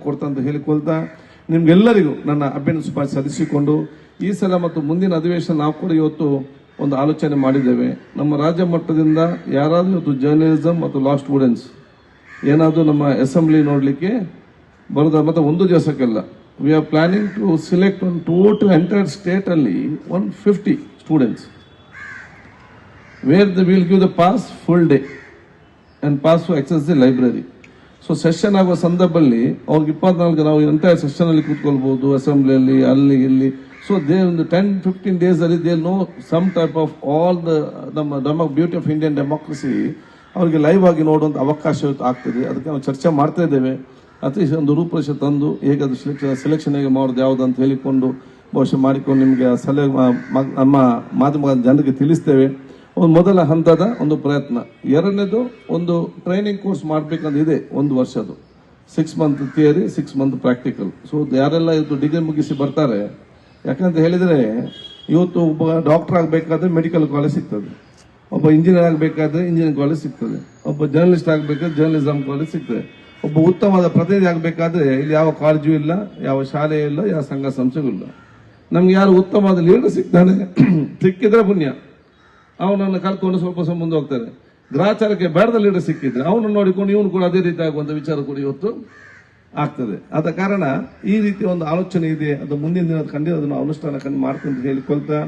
ಕೊಡ್ತಾ ಅಂತ ಹೇಳಿಕೊಳ್ತಾ ನಿಮ್ಗೆಲ್ಲರಿಗೂ ನನ್ನ ಅಭಿನಂದನೆ ಶುಭಾಶಯ ಸಲ್ಲಿಸಿಕೊಂಡು ಈ ಸಲ ಮತ್ತು ಮುಂದಿನ ಅಧಿವೇಶನ ನಾವು ಕೂಡ ಇವತ್ತು ಒಂದು ಆಲೋಚನೆ ಮಾಡಿದ್ದೇವೆ. ನಮ್ಮ ರಾಜ್ಯ ಮಟ್ಟದಿಂದ ಯಾರಾದರೂ ಇವತ್ತು ಜರ್ನಲಿಸಮ್ ಮತ್ತು ಲಾ ಸ್ಟೂಡೆಂಟ್ಸ್ ಏನಾದರೂ ನಮ್ಮ ಅಸೆಂಬ್ಲಿ ನೋಡಲಿಕ್ಕೆ ಬರೋದ ಮತ್ತೆ ಒಂದು ದಿವಸಕ್ಕೆಲ್ಲ we are planning to select ಒಂದು ಟೋಟಲ್ ಎಂಟೈರ್ ಸ್ಟೇಟ್ ಅಲ್ಲಿ 150 students where they will give the pass full day and pass to access the library. So session ಆಗುವ ಸಂದರ್ಭದಲ್ಲಿ ಅವ್ರಿಗೆ 24 ನಾವು ಎಂಟೈರ್ ಸೆಷನ್ ಅಲ್ಲಿ ಕೂತ್ಕೊಳ್ಬಹುದು, ಅಸೆಂಬ್ಲಿಯಲ್ಲಿ ಅಲ್ಲಿ ಇಲ್ಲಿ. ಸೊ ದೇ ಒಂದು 10-15 days ಅಲ್ಲಿ they know some type of all the beauty of Indian democracy ಅವರಿಗೆ ಲೈವ್ ಆಗಿ ನೋಡುವಂತ ಅವಕಾಶ ಆಗ್ತದೆ. ಅದಕ್ಕೆ ನಾವು ಚರ್ಚೆ ಮಾಡ್ತಾ ಇದ್ದೇವೆ. ಅತಿ ಒಂದು ರೂಪರೇಷೆ ತಂದು ಹೇಗೆ ಅದು ಸೆಲೆಕ್ಷನ್ ಹೇಗೆ ಮಾಡೋದು ಯಾವುದು ಅಂತ ಹೇಳಿಕೊಂಡು ಬಹುಶಃ ಮಾಡಿಕೊಂಡು ನಿಮಗೆ ಸಲಹೆ ನಮ್ಮ ಮಾಧ್ಯಮ ಜನರಿಗೆ ತಿಳಿಸ್ತೇವೆ. ಒಂದು ಮೊದಲ ಹಂತದ ಒಂದು ಪ್ರಯತ್ನ. ಎರಡನೇದು ಒಂದು ಟ್ರೈನಿಂಗ್ ಕೋರ್ಸ್ ಮಾಡಬೇಕಂತ ಇದೆ, 1 ವರ್ಷದ್ದು 6 month theory 6 month practical. So ಯಾರೆಲ್ಲ ಇವತ್ತು ಡಿಗ್ರಿ ಮುಗಿಸಿ ಬರ್ತಾರೆ, ಯಾಕಂತ ಹೇಳಿದ್ರೆ ಇವತ್ತು ಒಬ್ಬ ಡಾಕ್ಟರ್ ಆಗಬೇಕಾದ್ರೆ ಮೆಡಿಕಲ್ ಕಾಲೇಜ್ ಸಿಗ್ತದೆ, ಒಬ್ಬ ಇಂಜಿನಿಯರ್ ಆಗಬೇಕಾದ್ರೆ ಇಂಜಿನಿಯರಿಂಗ್ ಕಾಲೇಜ್ ಸಿಗ್ತದೆ, ಒಬ್ಬ ಜರ್ನಲಿಸ್ಟ್ ಆಗಬೇಕಾದ್ರೆ ಜರ್ನಲಿಸಮ್ ಕಾಲೇಜ್ ಸಿಗ್ತದೆ, ಒಬ್ಬ ಉತ್ತಮವಾದ ಪ್ರತಿನಿಧಿ ಆಗಬೇಕಾದ್ರೆ ಇಲ್ಲಿ ಯಾವ ಕಾಲೇಜು ಇಲ್ಲ, ಯಾವ ಶಾಲೆ ಇಲ್ಲ, ಯಾವ ಸಂಘ ಸಂಸ್ಥೆಗೂ ಇಲ್ಲ. ನಮ್ಗೆ ಯಾರು ಉತ್ತಮವಾದ ಲೀಡರ್ ಸಿಗ್ತಾನೆ ಸಿಕ್ಕಿದ್ರೆ ಪುಣ್ಯ, ಅವನನ್ನು ಕಲ್ತ್ಕೊಂಡು ಸ್ವಲ್ಪ ಮುಂದೆ ಹೋಗ್ತಾರೆ. ಗ್ರಾಚಾರಕ್ಕೆ ಬೇಡದ ಲೀಡರ್ ಸಿಕ್ಕಿದ್ರೆ ಅವನು ನೋಡಿಕೊಂಡು ಇವನು ಕೂಡ ಅದೇ ರೀತಿ ಆಗುವಂತ ವಿಚಾರ ಕೂಡ ಇವತ್ತು ಆಗ್ತದೆ. ಆದ ಕಾರಣ ಈ ರೀತಿ ಒಂದು ಆಲೋಚನೆ ಇದೆ, ಅದು ಮುಂದಿನ ದಿನ ಖಂಡಿತ ಅದನ್ನು ಅನುಷ್ಠಾನ ಮಾಡ್ಕೊಂಡು ಹೇಳಿಕೊಳ್ತಾ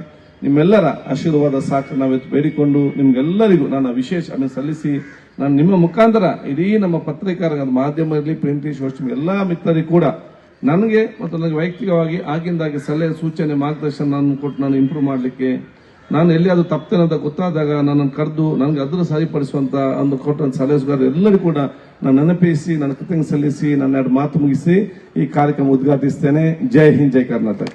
ನಿಮ್ಮೆಲ್ಲರ ಆಶೀರ್ವಾದ ಸಾಕು ನಾವಿತ್ತು ಬೇಡಿಕೊಂಡು ನಿಮ್ಗೆಲ್ಲರಿಗೂ ನಾನು ವಿಶೇಷ ಸಲ್ಲಿಸಿ ನಾನು ನಿಮ್ಮ ಮುಖಾಂತರ ಇಡೀ ನಮ್ಮ ಪತ್ರಿಕಾರ ಮಾಧ್ಯಮ ಇರಲಿ, ಪ್ರಿಂಟ್, ಸೋಷಿಯಲ್ ಎಲ್ಲಾ ಮಿತ್ರರಿಗೂ ಕೂಡ ನನಗೆ ಮತ್ತು ನನಗೆ ವೈಯಕ್ತಿಕವಾಗಿ ಆಗಿಂದಾಗಿ ಸಲಹೆ ಸೂಚನೆ ಮಾರ್ಗದರ್ಶನ ನಾನು ಕೊಟ್ಟು ನಾನು ಇಂಪ್ರೂವ್ ಮಾಡಲಿಕ್ಕೆ, ನಾನು ಎಲ್ಲಿ ಅದು ತಪ್ಪೇನಂತ ಗೊತ್ತಾದಾಗ ನನ್ನನ್ನು ಕರೆದು ನನಗೆ ಅದನ್ನು ಸರಿಪಡಿಸುವಂತ ಒಂದು ಕೊಟ್ಟಂತ ಸಲಹೆಗಾರ ಎಲ್ಲರಿಗೂ ಕೂಡ ನಾನು ನೆನಪಿಸಿ ನನ್ನ ಕೃತಜ್ಞತೆ ಸಲ್ಲಿಸಿ ನನ್ನ 2 ಮಾತು ಮುಗಿಸಿ ಈ ಕಾರ್ಯಕ್ರಮ ಉದ್ಘಾಟಿಸ್ತೇನೆ. ಜೈ ಹಿಂದ್, ಜೈ ಕರ್ನಾಟಕ.